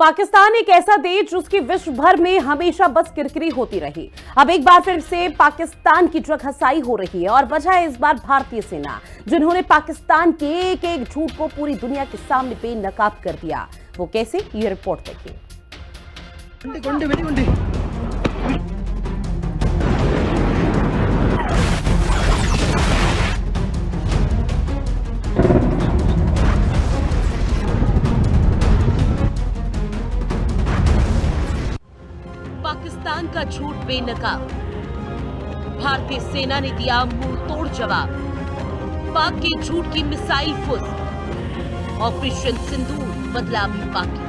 पाकिस्तान एक ऐसा देश जिसकी विश्व भर में हमेशा बस किरकिरी होती रही। अब एक बार फिर से पाकिस्तान की जगहसाई हो रही है और वजह है इस बार भारतीय सेना, जिन्होंने पाकिस्तान के एक एक झूठ को पूरी दुनिया के सामने बेनकाब कर दिया। वो कैसे, ये रिपोर्ट देखिए। पाकिस्तान का झूठ बेनकाब, भारतीय सेना ने दिया मुंह तोड़ जवाब। पाक के झूठ की मिसाइल फुस, ऑपरेशन सिंदूर बदला भी बाकी।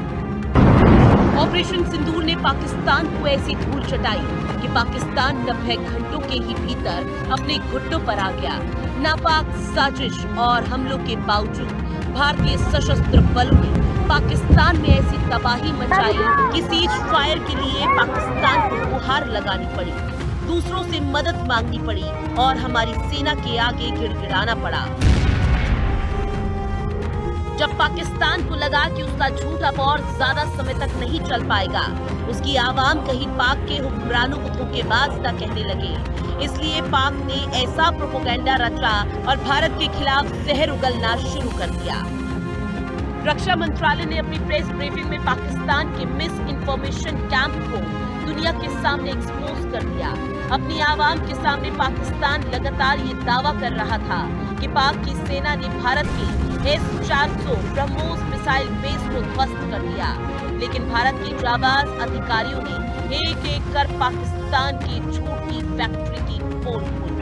ऑपरेशन सिंदूर ने पाकिस्तान को ऐसी धूल चटाई कि पाकिस्तान 90 घंटों के ही भीतर अपने घुटनों पर आ गया। नापाक साजिश और हमलों के बावजूद भारतीय सशस्त्र बलों ने पाकिस्तान में ऐसी तबाही मचाई कि सीज फायर के लिए पाकिस्तान को गुहार लगानी पड़ी, दूसरों से मदद मांगनी पड़ी और हमारी सेना के आगे गिड़गिड़ाना पड़ा। जब पाकिस्तान को लगा कि उसका झूठ अब और ज्यादा समय तक नहीं चल पाएगा, उसकी आवाम कहीं पाक के हुक्मरानों को धोखेबाज न कहने लगे, इसलिए पाक ने ऐसा प्रोपेगेंडा रचा और भारत के खिलाफ जहर उगलना शुरू कर दिया। रक्षा मंत्रालय ने अपनी प्रेस ब्रीफिंग में पाकिस्तान के मिस इन्फॉर्मेशन कैंप को दुनिया के सामने एक्सपोज कर दिया। अपनी आवाम के सामने पाकिस्तान लगातार ये दावा कर रहा था कि पाक की सेना ने भारत के S-400 ब्रह्मोस मिसाइल बेस को ध्वस्त कर दिया, लेकिन भारत के जाबाज अधिकारियों ने एक एक कर पाकिस्तान की झूठी फैक्ट्री की पोल खोली।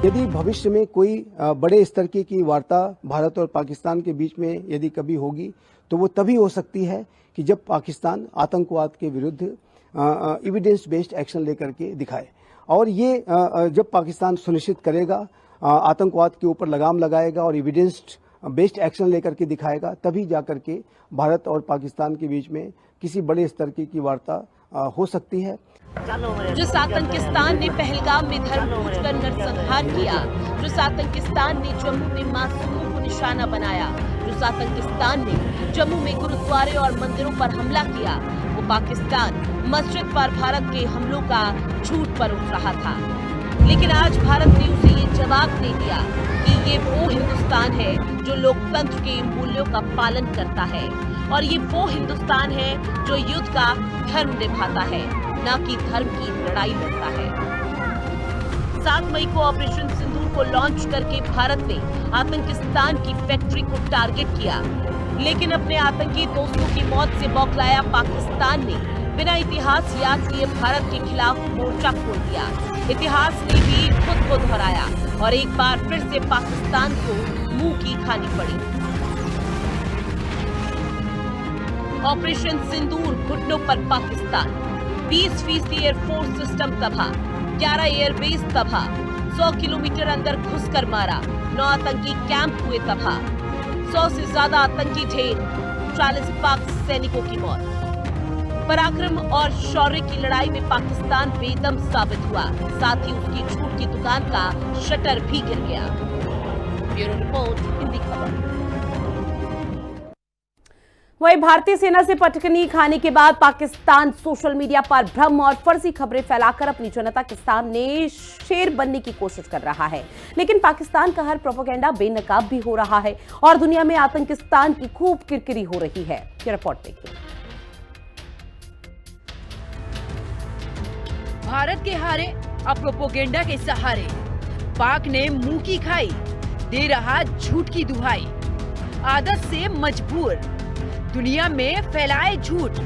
यदि भविष्य में कोई बड़े स्तर की वार्ता भारत और पाकिस्तान के बीच में यदि कभी होगी, तो वो तभी हो सकती है कि जब पाकिस्तान आतंकवाद के विरुद्ध एविडेंस बेस्ड एक्शन लेकर के दिखाए। और ये जब पाकिस्तान सुनिश्चित करेगा, आतंकवाद के ऊपर लगाम लगाएगा और एविडेंस बेस्ड एक्शन लेकर के दिखाएगा, तभी जाकर के भारत और पाकिस्तान के बीच में किसी बड़े स्तर की वार्ता हो सकती है। जिस आतंकिस्तान ने पहलगाम में धर्म पूछकर नरसंहार किया, जिस आतंकिस्तान ने जम्मू में मासूमों को निशाना बनाया, जिस आतंकिस्तान ने जम्मू में गुरुद्वारे और मंदिरों पर हमला किया, वो पाकिस्तान मस्जिद पर भारत के हमलों का झूठ पर उठ रहा था। लेकिन आज भारत ने उसे ये जवाब दे दिया कि ये वो हिंदुस्तान है जो लोकतंत्र के मूल्यों का पालन करता है, और ये वो हिंदुस्तान है जो युद्ध का धर्म निभाता है, न कि धर्म की लड़ाई लड़ता है। 7 मई को ऑपरेशन सिंदूर को लॉन्च करके भारत ने आतंकिस्तान की फैक्ट्री को टारगेट किया, लेकिन अपने आतंकी दोस्तों की मौत से बौखलाया पाकिस्तान ने बिना इतिहास याद किए भारत के खिलाफ मोर्चा खोल दिया। इतिहास ने भी खुद को दोहराया और एक बार फिर से पाकिस्तान को मुंह की खानी पड़ी। ऑपरेशन सिंदूर घुटनों पर पाकिस्तान, 20% एयरफोर्स सिस्टम तबाह, 11 एयरबेस तबाह, 100 किलोमीटर अंदर घुसकर मारा, 9 आतंकी कैंप हुए तबाह, 100 से ज्यादा आतंकी ढेर, 40 पाक सैनिकों की मौत। पराक्रम और शौर्य की लड़ाई में पाकिस्तान बेदम साबित हुआ, साथ ही उसकी झूठ की दुकान का शटर भी गिर गया। ब्यूरो रिपोर्ट, हिंदी खबर। वहीं भारतीय सेना से पटकनी खाने के बाद पाकिस्तान सोशल मीडिया पर भ्रम और फर्जी खबरें फैलाकर अपनी जनता के सामने शेर बनने की कोशिश कर रहा है, लेकिन पाकिस्तान का हर प्रोपेगेंडा बेनकाब भी हो रहा है और दुनिया में आतंकिस्तान की खूब किरकिरी हो रही है। ये रिपोर्ट देखिए। भारत के हारे अब प्रोपेगेंडा के सहारे, पाक ने मुंह की खाई, दे रहा झूठ की दुहाई, आदत से मजबूर, दुनिया में फैलाए झूठ,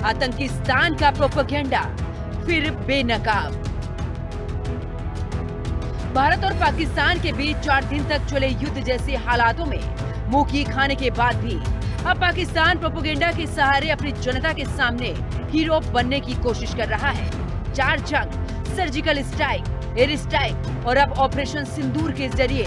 आतंकिस्तान का प्रोपेगेंडा फिर बेनकाब। भारत और पाकिस्तान के बीच 4 दिन तक चले युद्ध जैसे हालातों में मुंह की खाने के बाद भी अब पाकिस्तान प्रोपेगेंडा के सहारे अपनी जनता के सामने हीरो बनने की कोशिश कर रहा है। 4 जंग, सर्जिकल स्ट्राइक, एयर स्ट्राइक और अब ऑपरेशन सिंदूर के जरिए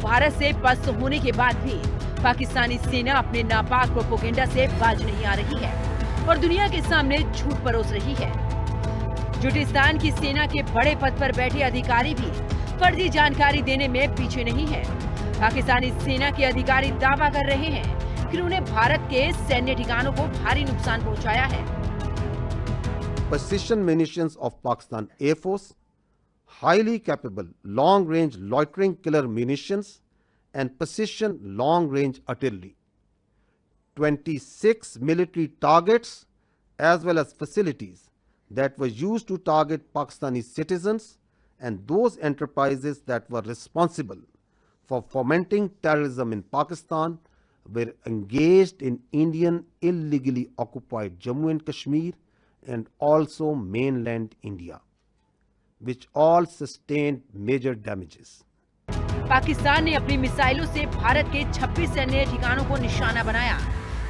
भारत से पस्त होने के बाद भी पाकिस्तानी सेना अपने नापाक प्रोपेगेंडा से बाज नहीं आ रही है और दुनिया के सामने झूठ परोस रही है। जुटिस्तान की सेना के बड़े पद पर बैठे अधिकारी भी फर्जी जानकारी देने में पीछे नहीं है। पाकिस्तानी सेना के अधिकारी दावा कर रहे हैं कि उन्होंने भारत के सैन्य ठिकानों को भारी नुकसान पहुंचाया है। Precision munitions of Pakistan Air Force, highly capable long-range loitering killer munitions and precision long-range artillery. 26 military targets as well as facilities that were used to target Pakistani citizens and those enterprises that were responsible for fomenting terrorism in Pakistan were engaged in Indian illegally occupied Jammu and Kashmir and also mainland India, which all sustained major damages. Pakistan ने अपनी मिसाइलों से भारत के 26 सैन्य ठिकानों को निशाना बनाया,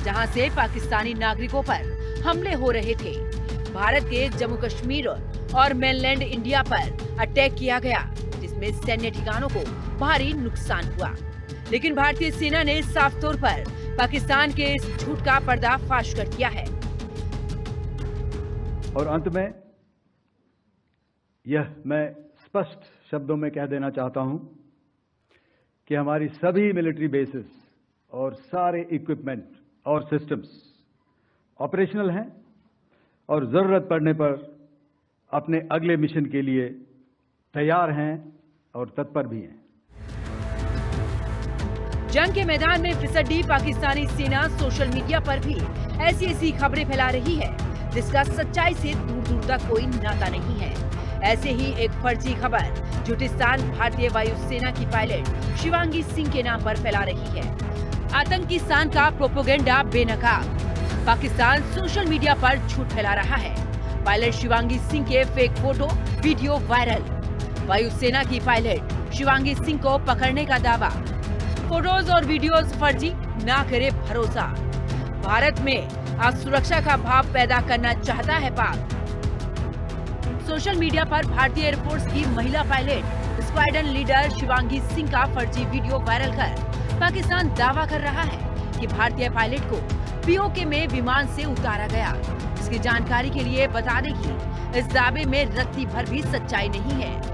जहां से पाकिस्तानी नागरिकों पर हमले हो रहे थे। भारत के जम्मू कश्मीर और मेनलैंड इंडिया पर अटैक किया गया, जिसमें सैन्य ठिकानों को भारी नुकसान हुआ। लेकिन भारतीय सेना ने साफ तौर पर पाकिस्तान के इस झूठ का पर्दाफाश कर दिया है। और अंत में यह मैं स्पष्ट शब्दों में कह देना चाहता हूं कि हमारी सभी मिलिट्री बेसेस और सारे इक्विपमेंट और सिस्टम्स ऑपरेशनल हैं और जरूरत पड़ने पर अपने अगले मिशन के लिए तैयार हैं और तत्पर भी हैं। जंग के मैदान में फिसड्डी पाकिस्तानी सेना सोशल मीडिया पर भी ऐसी खबरें फैला रही है जिसका सच्चाई से दूर दूर तक कोई नाता नहीं है। ऐसे ही एक फर्जी खबर जुटिस्तान भारतीय वायुसेना की पायलट शिवांगी सिंह के नाम पर फैला रही है। आतंकिस्तान का प्रोपेगेंडा बेनकाब, पाकिस्तान सोशल मीडिया पर झूठ फैला रहा है। पायलट शिवांगी सिंह के फेक फोटो वीडियो वायरल, वायुसेना की पायलट शिवांगी सिंह को पकड़ने का दावा, फोटोज और वीडियोस फर्जी, ना करे भरोसा। भारत में असुरक्षा का भाव पैदा करना चाहता है पाक। सोशल मीडिया पर भारतीय एयरफोर्स की महिला pilot squadron leader Shivangi Singh का फर्जी वीडियो वायरल कर पाकिस्तान दावा कर रहा है कि भारतीय पायलट को पीओके में विमान से उतारा गया। इसकी जानकारी के लिए बता दें कि इस दावे में रत्ती भर भी सच्चाई नहीं है।